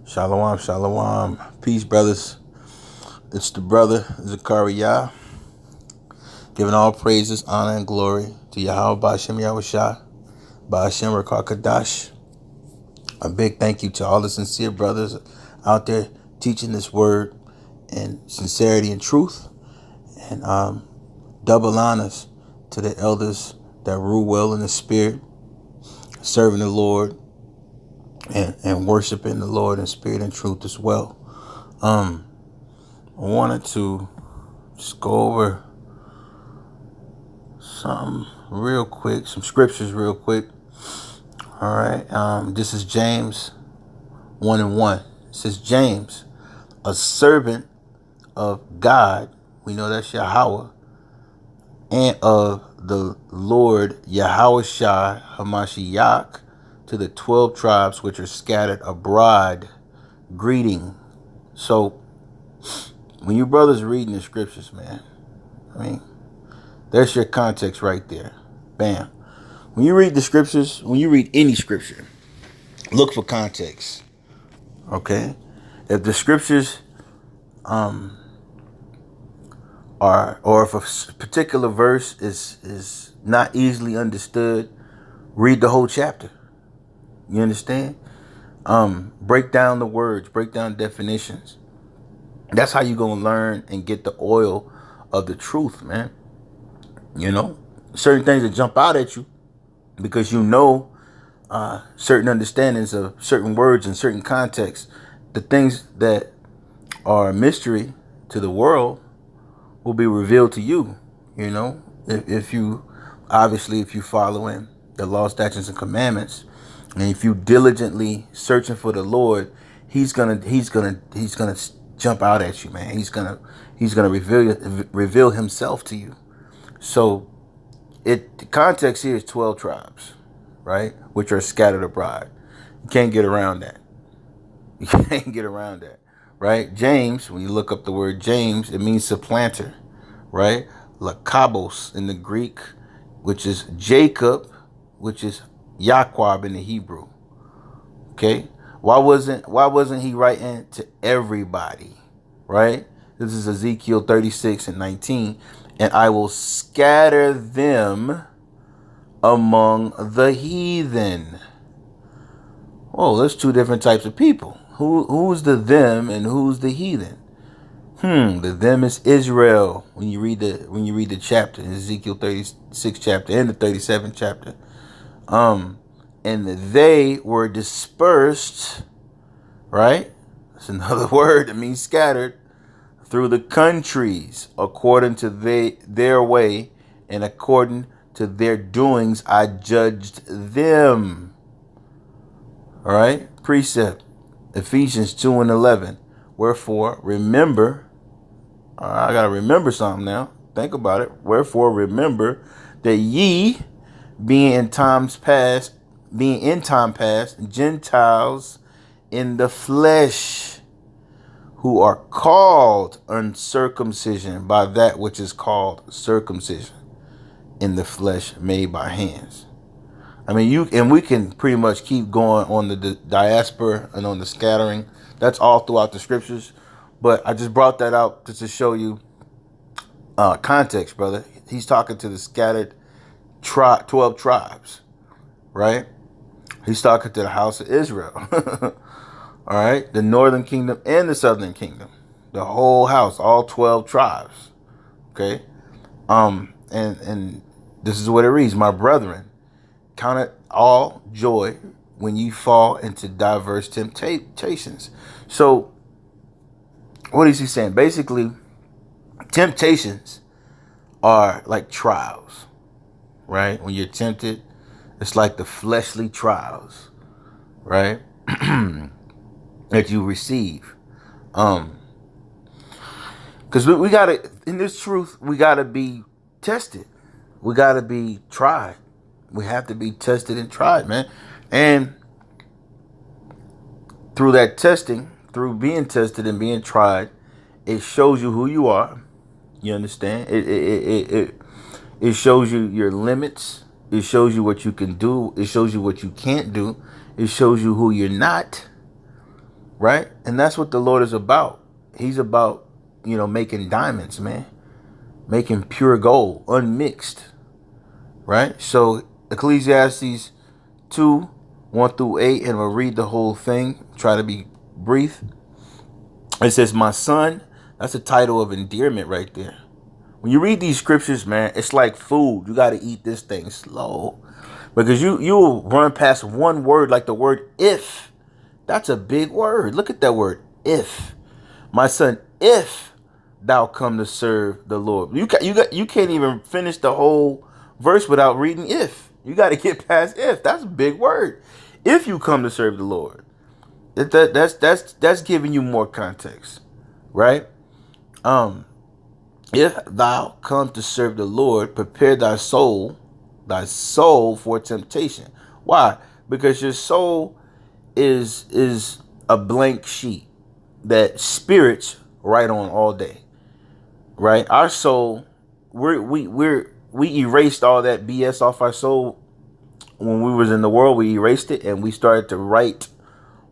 Shalom, shalom. Peace, brothers. It's the brother, Zachariah, giving all praises, honor, and glory to Yahweh Ba'ashem Yahushua, Ba'ashem Rakakadash. A big thank you to all the sincere brothers out there teaching this word in sincerity and truth. And double honors to the elders that rule well in the spirit, serving the Lord and worshiping the Lord in spirit and truth as well. I wanted to just go over some real quick, some scriptures real quick. All right. This is James 1:1. It says, James, a servant of God, we know that's Yahweh, and of the Lord Yahushua Hamashiach, to the 12 tribes which are scattered abroad, greeting. So, when you brothers reading the scriptures, man, I mean, there's your context right there. Bam. When you read the scriptures, when you read any scripture, look for context. Okay? If the scriptures are, or if a particular verse is not easily understood, read the whole chapter. You understand? Break down the words, break down definitions. That's how you're going to learn and get the oil of the truth, man. You know, certain things that jump out at you because you know certain understandings of certain words in certain contexts. The things that are a mystery to the world will be revealed to you. You know, if you following the law, statutes, and commandments, and if you diligently searching for the Lord, He's gonna jump out at you, man. He's gonna reveal Himself to you. So, the context here is 12 tribes, right? Which are scattered abroad. You can't get around that. You can't get around that, right? James, when you look up the word James, it means supplanter, right? Lakabos in the Greek, which is Jacob, which is Yaquab in the Hebrew. Okay? Why wasn't he writing to everybody, right? This is Ezekiel 36:19. And I will scatter them among the heathen. Oh, there's two different types of people. Who's the them and who's the heathen? The them is Israel. When you read the chapter, Ezekiel 36 chapter and the 37th chapter. And they were dispersed, right? That's another word that means scattered, through the countries, according to their way, and according to their doings, I judged them. All right? Precept, Ephesians 2:11. Wherefore, remember, I got to remember something now. Think about it. Wherefore, remember that ye, being in time past, Gentiles in the flesh, who are called uncircumcision by that which is called circumcision in the flesh made by hands. I mean, we can pretty much keep going on the diaspora and on the scattering. That's all throughout the scriptures. But I just brought that out just to show you context, brother. He's talking to the scattered 12 tribes, right? He's talking to the house of Israel. All right, the northern kingdom and the southern kingdom, the whole house, all 12 tribes. Okay, and this is what it reads: my brethren, count it all joy when you fall into diverse temptations. So, what is he saying? Basically, temptations are like trials, right? When you're tempted, it's like the fleshly trials, right? That you receive, because we gotta, in this truth, we gotta be tested, we gotta be tried, we have to be tested and tried, man. And through that testing, through being tested and being tried, it shows you who you are. You understand? It shows you your limits. It shows you what you can do. It shows you what you can't do. It shows you who you're not. right? And that's what the Lord is about. He's about, making diamonds, man, making pure gold, unmixed, right? So Ecclesiastes 2, 1 through 8, and we'll read the whole thing. Try to be brief. It says, my son, that's a title of endearment right there. When you read these scriptures, man, it's like food. You got to eat this thing slow. Because you'll run past one word, like the word if. That's a big word. Look at that word, if. My son, if thou come to serve the Lord. You can't even finish the whole verse without reading if. You got to get past if. That's a big word. If you come to serve the Lord. That's giving you more context, right? If thou come to serve the Lord, prepare thy soul for temptation. Why? Because your soul is a blank sheet that spirits write on all day, right? Our soul, we erased all that BS off our soul when we was in the world. We erased it and we started to write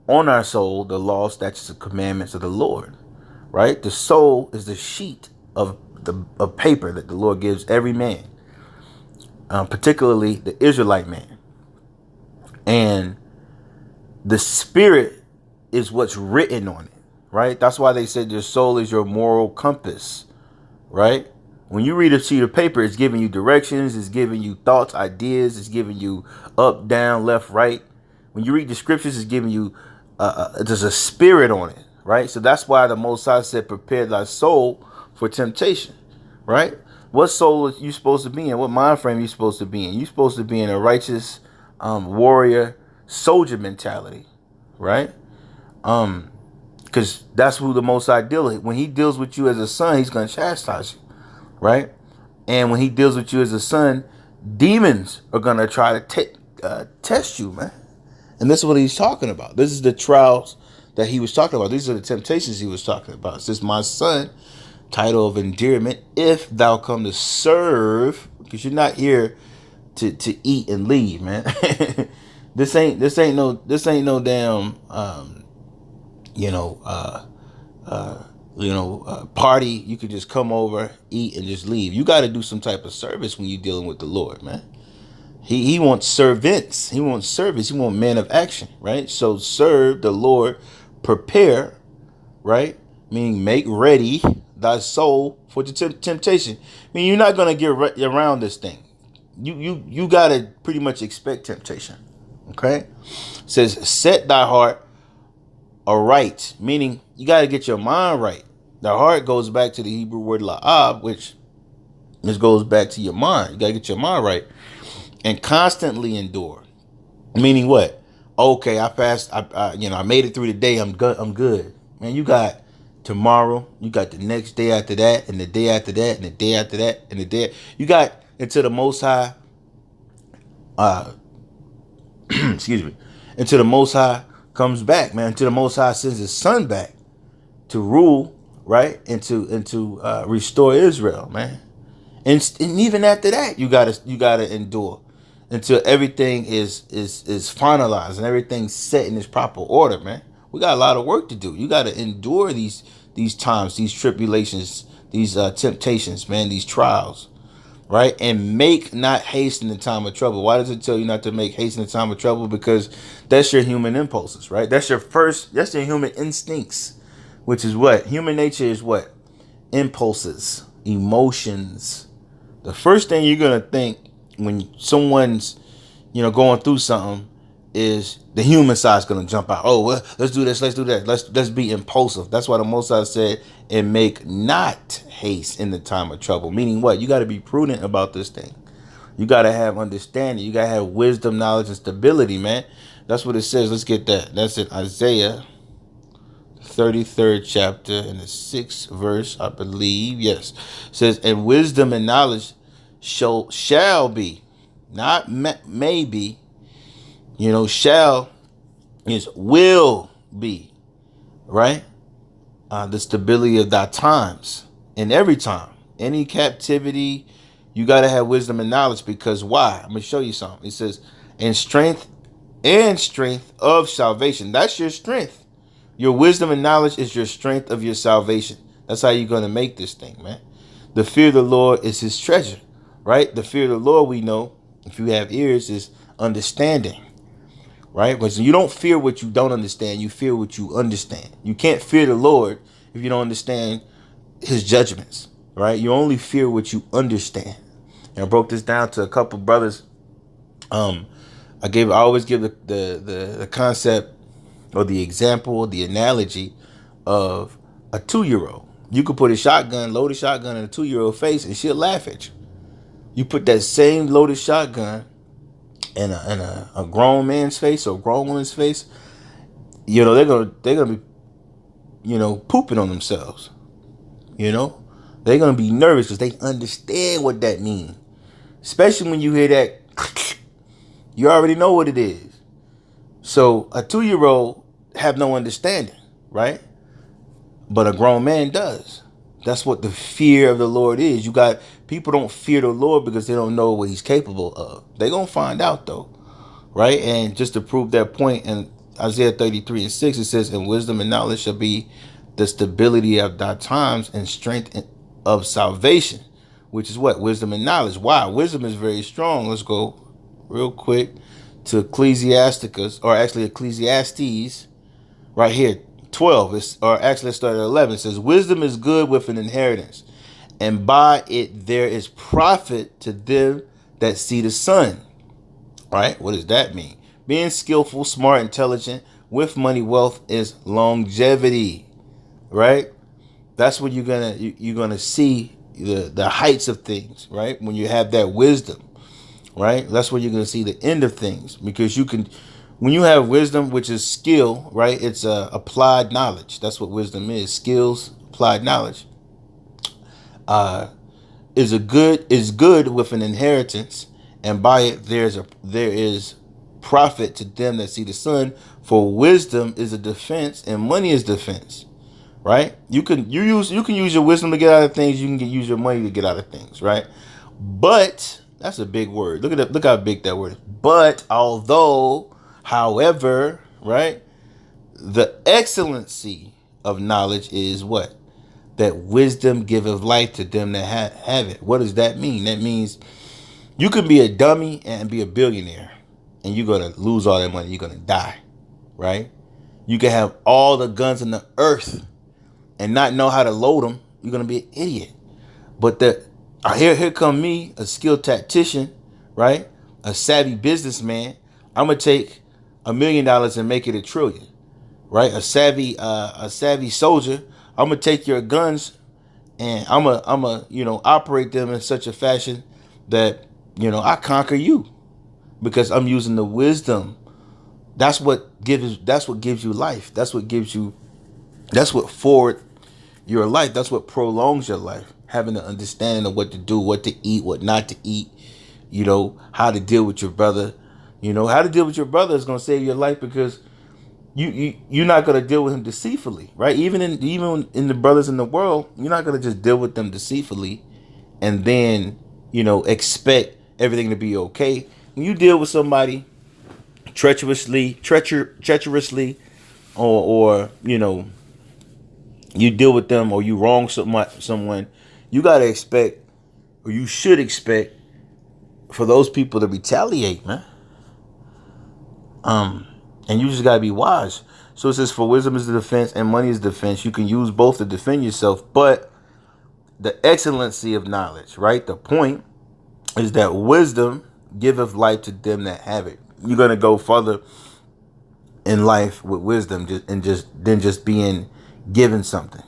on our soul the law, statutes, and commandments of the Lord, right? The soul is the sheet of paper that the Lord gives every man, particularly the Israelite man. And the spirit is what's written on it, right? That's why they said your soul is your moral compass, right? When you read a sheet of paper, it's giving you directions, it's giving you thoughts, ideas, it's giving you up, down, left, right. When you read the scriptures, it's giving you there's a spirit on it, right? So that's why the Most High said, prepare thy soul for temptation, right? What soul are you supposed to be in? What mind frame are you supposed to be in? You're supposed to be in a righteous warrior soldier mentality, right? Because that's who the Most High deals with. When he deals with you as a son, he's going to chastise you, right? And when he deals with you as a son, demons are going to try to test you, man. And this is what he's talking about. This is the trials that he was talking about. These are the temptations he was talking about. It says, my son, title of endearment, if thou come to serve, because you're not here to eat and leave, man. This ain't no damn party. You could just come over, eat, and just leave. You got to do some type of service when you're dealing with the Lord, man. He wants servants. He wants service. He wants men of action, right? So serve the Lord, prepare, right? Meaning make ready thy soul for the temptation. I mean, you're not gonna get around this thing. You gotta pretty much expect temptation. Okay? It says set thy heart aright, meaning you gotta get your mind right. The heart goes back to the Hebrew word la'ab, which this goes back to your mind. You gotta get your mind right. And constantly endure, meaning what? Okay, I passed. I made it through the day. I'm good. Man, you got tomorrow. You got the next day after that, and the day after that, and the day after that, and the day. You got until the Most High. Excuse me. Until the Most High comes back, man. Until the Most High sends His Son back to rule, right, and to restore Israel, man. And even after that, you gotta endure until everything is finalized and everything's set in its proper order, man. We got a lot of work to do. You got to endure these times, these tribulations, these temptations, man, these trials, right? And make not haste in the time of trouble. Why does it tell you not to make haste in the time of trouble? Because that's your human impulses, right? That's your human instincts, which is what? Human nature is what? Impulses, emotions. The first thing you're going to think when someone's, going through something is the human side's going to jump out. Oh, well, let's do this. Let's do that. Let's be impulsive. That's why the Most High said, and make not haste in the time of trouble. Meaning what? You got to be prudent about this thing. You got to have understanding. You got to have wisdom, knowledge, and stability, man. That's what it says. Let's get that. That's in Isaiah 33rd chapter in the 6th verse, I believe. Yes. It says, and wisdom and knowledge shall be, not maybe, shall is will be, right? The stability of thy times, in every time, any captivity, you got to have wisdom and knowledge. Because why? I'm going to show you something. It says, and strength of salvation. That's your strength, Your wisdom and knowledge is your strength of your salvation. That's how you're going to make this thing, man. The fear of the Lord is his treasure, right? The fear of the Lord, we know, if you have ears, is understanding, right? Because you don't fear what you don't understand. You fear what you understand. You can't fear the Lord if you don't understand his judgments, right? You only fear what you understand. And I broke this down to a couple brothers. I always give the concept or the example, the analogy of a 2-year-old. You could put load a shotgun in a 2-year-old face and she'll laugh at you. You put that same loaded shotgun in a grown man's face or a grown woman's face, they're gonna be, pooping on themselves. They're gonna be nervous because they understand what that means. Especially when you hear that, you already know what it is. So a 2-year-old have no understanding, right? But a grown man does. That's what the fear of the Lord is. People don't fear the Lord because they don't know what he's capable of. They're going to find out though, right? And just to prove that point, in Isaiah 33:6, it says, "And wisdom and knowledge shall be the stability of thy times and strength of salvation," which is what? Wisdom and knowledge. Why? Wisdom is very strong. Let's go real quick to Ecclesiastes, right here, 12. Let's start at 11. It says, "Wisdom is good with an inheritance, and by it there is profit to them that see the sun." Right? What does that mean? Being skillful, smart, intelligent, with money, wealth is longevity. Right? That's when you're gonna see the heights of things. Right? When you have that wisdom. Right? That's when you're going to see the end of things, because when you have wisdom, which is skill, right? It's applied knowledge. That's what wisdom is. Skills, applied knowledge. Is good with an inheritance, and by it there is profit to them that see the sun. For wisdom is a defense, and money is defense. Right? You can use your wisdom to get out of things. You can use your money to get out of things. Right? But that's a big word. Look how big that word is. But however, right? The excellency of knowledge is what? That wisdom giveth life to them that have it. What does that mean? That means you can be a dummy and be a billionaire, and you're gonna lose all that money. You're gonna die, right? You can have all the guns in the earth and not know how to load them. You're gonna be an idiot. But here come me, a skilled tactician, right? A savvy businessman. I'm gonna take $1 million and make it $1 trillion, right? A savvy soldier. I'm gonna take your guns and I'm a operate them in such a fashion that I conquer you, because I'm using the wisdom. That's what gives you life. That's what forward your life. That's what prolongs your life. Having the understanding of what to do, what to eat, what not to eat, how to deal with your brother. How to deal with your brother is going to save your life, because you're not going to deal with him deceitfully, right? Even in the brothers in the world, you're not going to just deal with them deceitfully and then, expect everything to be okay. When you deal with somebody treacherously, or you deal with them, or you wrong someone, you gotta expect, or you should expect, for those people to retaliate, man. And you just gotta be wise. So it says, "For wisdom is the defense, and money is defense." You can use both to defend yourself, but the excellency of knowledge, right? The point is that wisdom giveth life to them that have it. You're gonna go further in life with wisdom than just being given something.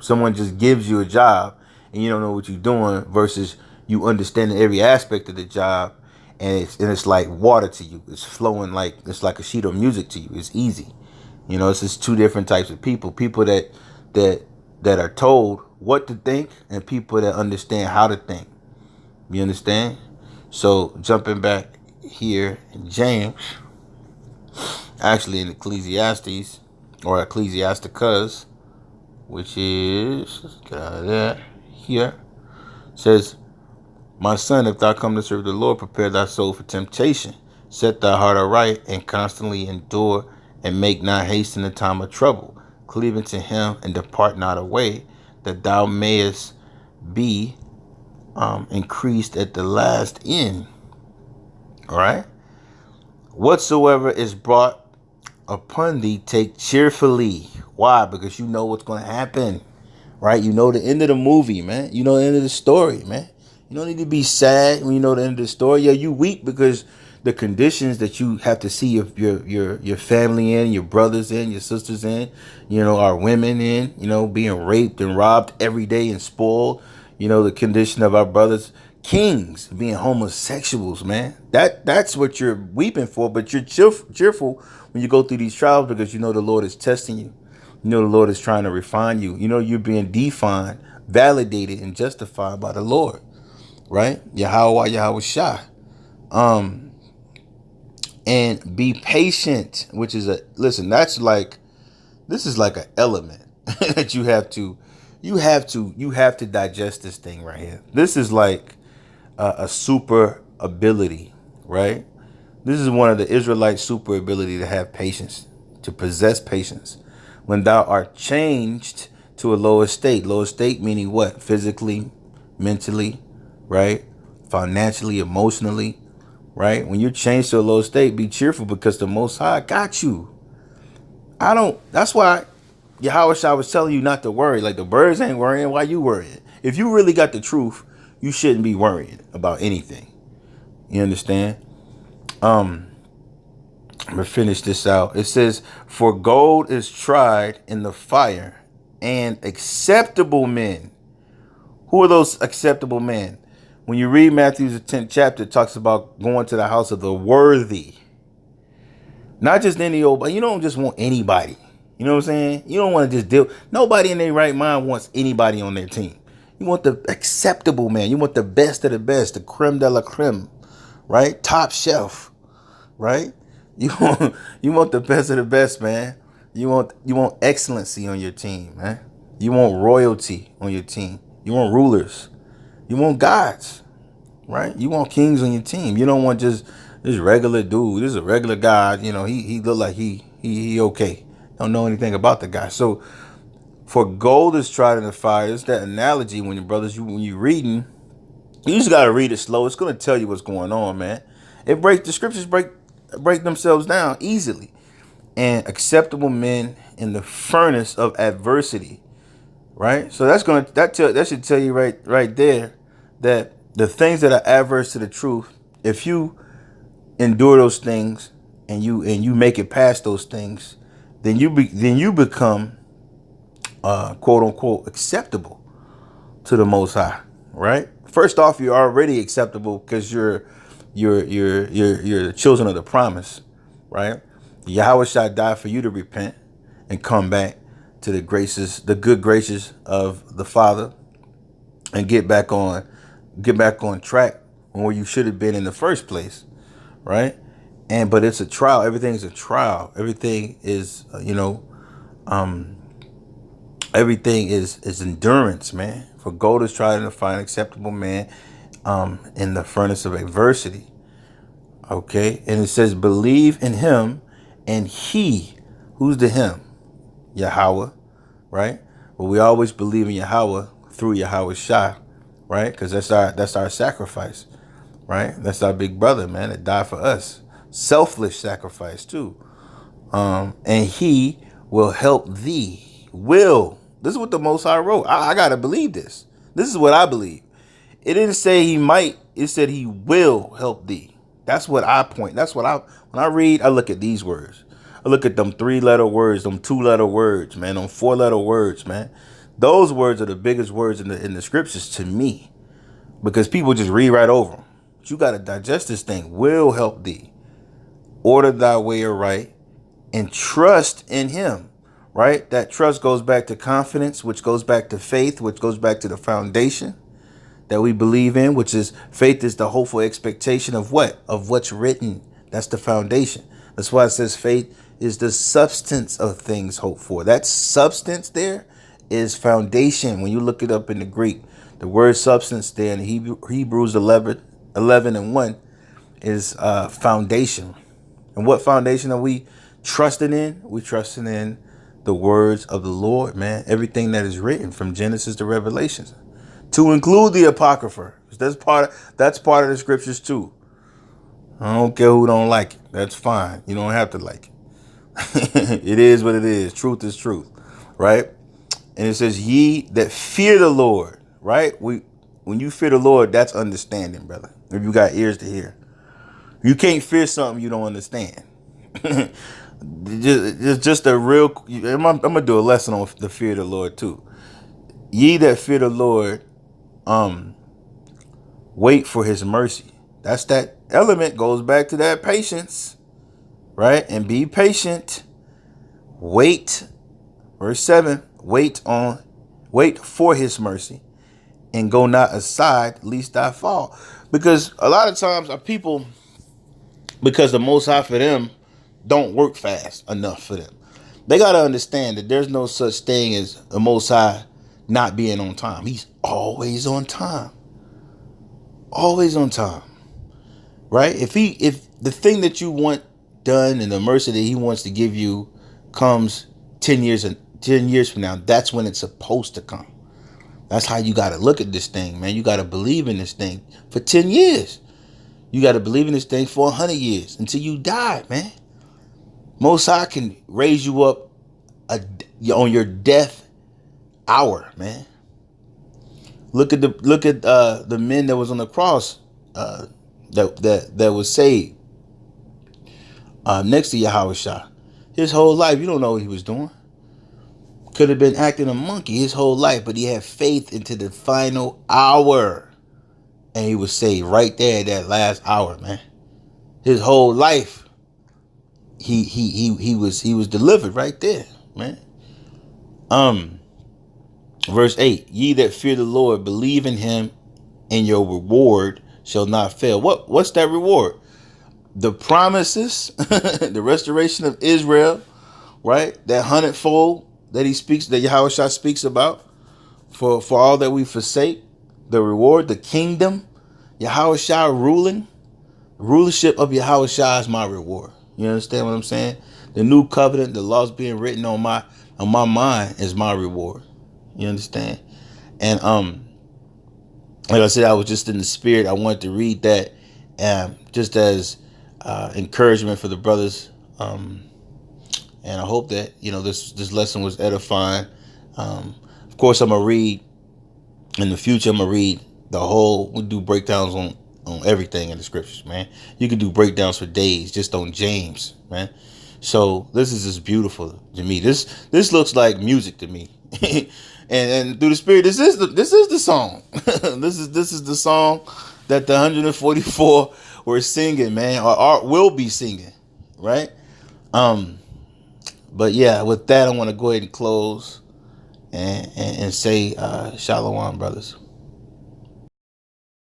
Someone just gives you a job and you don't know what you're doing, versus you understanding every aspect of the job, and it's like water to you. It's flowing it's like a sheet of music to you. It's easy. It's just two different types of people. People that are told what to think, and people that understand how to think. You understand? So jumping back here in James, actually in Ecclesiastes, or Ecclesiasticus, which is, let's get out of there, here, says, "My son, if thou come to serve the Lord, prepare thy soul for temptation. Set thy heart aright, and constantly endure and make not haste in the time of trouble, cleaving to him and depart not away, that thou mayest be increased at the last end. All right. Whatsoever is brought upon thee, take cheerfully. Why? Because you know what's going to happen, right? You know the end of the movie, man. You know the end of the story, man. You don't need to be sad when you know the end of the story. Yeah, you weep because the conditions that you have to see your family in, your brothers in, your sisters in, our women in, being raped and robbed every day and spoiled. The condition of our brothers, kings, being homosexuals, man. That's what you're weeping for, but you're cheerful when you go through these trials because the Lord is testing you. The Lord is trying to refine you. You're being defined, validated, and justified by the Lord, right? Yahweh Shah. And be patient, which is this is like an element that you have to digest this thing right here. This is like a super ability, right? This is one of the Israelite super ability to have patience, to possess patience. When thou art changed to a lower state meaning what? Physically, mentally, right? Financially, emotionally, right? When you're changed to a low state, be cheerful because the Most High got you. That's why Yahweh Shah was telling you not to worry. Like the birds ain't worrying. Why you worrying? If you really got the truth, you shouldn't be worrying about anything. You understand? I'm gonna finish this out. It says, for gold is tried in the fire, and acceptable men. Who are those acceptable men? When you read Matthew's 10th chapter, it talks about going to the house of the worthy. Not just any old, but you don't just want anybody. You know what I'm saying? You don't want to just deal. Nobody in their right mind wants anybody on their team. You want the acceptable man. You want the best of the best, the creme de la creme, right? Top shelf, right? You want the best of the best, man. You want excellency on your team, man. You want royalty on your team. You want rulers. You want gods, right? You want kings on your team. You don't want just this regular dude. This is a regular guy. He look like he okay. Don't know anything about the guy. So for gold is tried in the fire. It's that analogy when when you reading, you just gotta read it slow. It's gonna tell you what's going on, man. The scriptures break themselves down easily. And acceptable men in the furnace of adversity, right? So that should tell you right there that the things that are adverse to the truth, if you endure those things and you make it past those things, then you become quote unquote acceptable to the Most High, right? First off, you're already acceptable because you're the children of the promise, right? Yahweh shall die for you to repent and come back to the good graces of the Father, and get back on track where you should have been in the first place, right? But it's a trial. Everything's a trial. Everything is everything is endurance, man. For gold is tried in the fire, acceptable man in the furnace of adversity. Okay, and it says, believe in him, and he, who's the him? Yahweh, right? Well, we always believe in Yahweh through Yahweh Shah, right? Because that's our sacrifice, right? That's our big brother, man, that died for us. Selfless sacrifice too. And he will help thee. This is what the Most High wrote. I gotta believe this. This is what I believe. It didn't say he might. It said he will help thee. That's what I point. When I read, I look at these words. I look at them 3-letter words, them 2-letter words, man, them 4-letter words, man. Those words are the biggest words in the scriptures to me, because people just read right over them. But you got to digest this thing. Will help thee. Order thy way aright and trust in him, right? That trust goes back to confidence, which goes back to faith, which goes back to the foundation that we believe in, which is faith is the hopeful expectation of what? Of what's written. That's the foundation. That's why it says faith is the substance of things hoped for. That substance there is foundation. When you look it up in the Greek, the word substance there in Hebrews 11 and 1 is foundation. And what foundation are we trusting in? We trusting in the words of the Lord, man. Everything that is written from Genesis to Revelations, to include the Apocrypha. That's part of the scriptures too. I don't care who don't like it. That's fine. You don't have to like it. It is what it is. Truth is truth, right? And it says, "Ye that fear the Lord," right? When you fear the Lord, that's understanding, brother. If you got ears to hear, you can't fear something you don't understand. just a real. I'm gonna do a lesson on the fear of the Lord too. Ye that fear the Lord, wait for His mercy. That's that element goes back to that patience, right? And be patient. Wait, verse 7. Wait for His mercy, and go not aside, lest I fall. Because a lot of times our people, because the Most High for them don't work fast enough for them. They got to understand that there's no such thing as the Most High not being on time. He's always on time. Always on time. Right? If the thing that you want done and the mercy that He wants to give you comes 10 years from now, that's when it's supposed to come. That's how you got to look at this thing, man. You got to believe in this thing for 10 years. You got to believe in this thing for 100 years until you die, man. Most High can raise you up on your death hour, man. Look at the men that was on the cross that was saved next to Yahushua. His whole life, you don't know what he was doing. Could have been acting a monkey his whole life, but he had faith into the final hour, and he was saved right there at that last hour, man. His whole life, he was delivered right there, man. Verse 8: Ye that fear the Lord, believe in Him, and your reward shall not fail. What's that reward? The promises, the restoration of Israel, right? That hundredfold that Yahushua speaks about for all that we forsake. The reward, the kingdom, Yahushua rulership of Yahushua is my reward. You understand what I'm saying? The new covenant, the laws being written on my mind is my reward. You understand? And like I said, I was just in the spirit. I wanted to read that just as encouragement for the brothers. And I hope that, this lesson was edifying. Of course, I'm going to read in the future. I'm going to read we'll do breakdowns on everything in the scriptures, man. You can do breakdowns for days just on James, man. So this is just beautiful to me. This looks like music to me. and through the spirit, this is the song. this is the song that the 144 were singing, man, or will be singing, right? But yeah, with that, I want to go ahead and close and say shalom, brothers.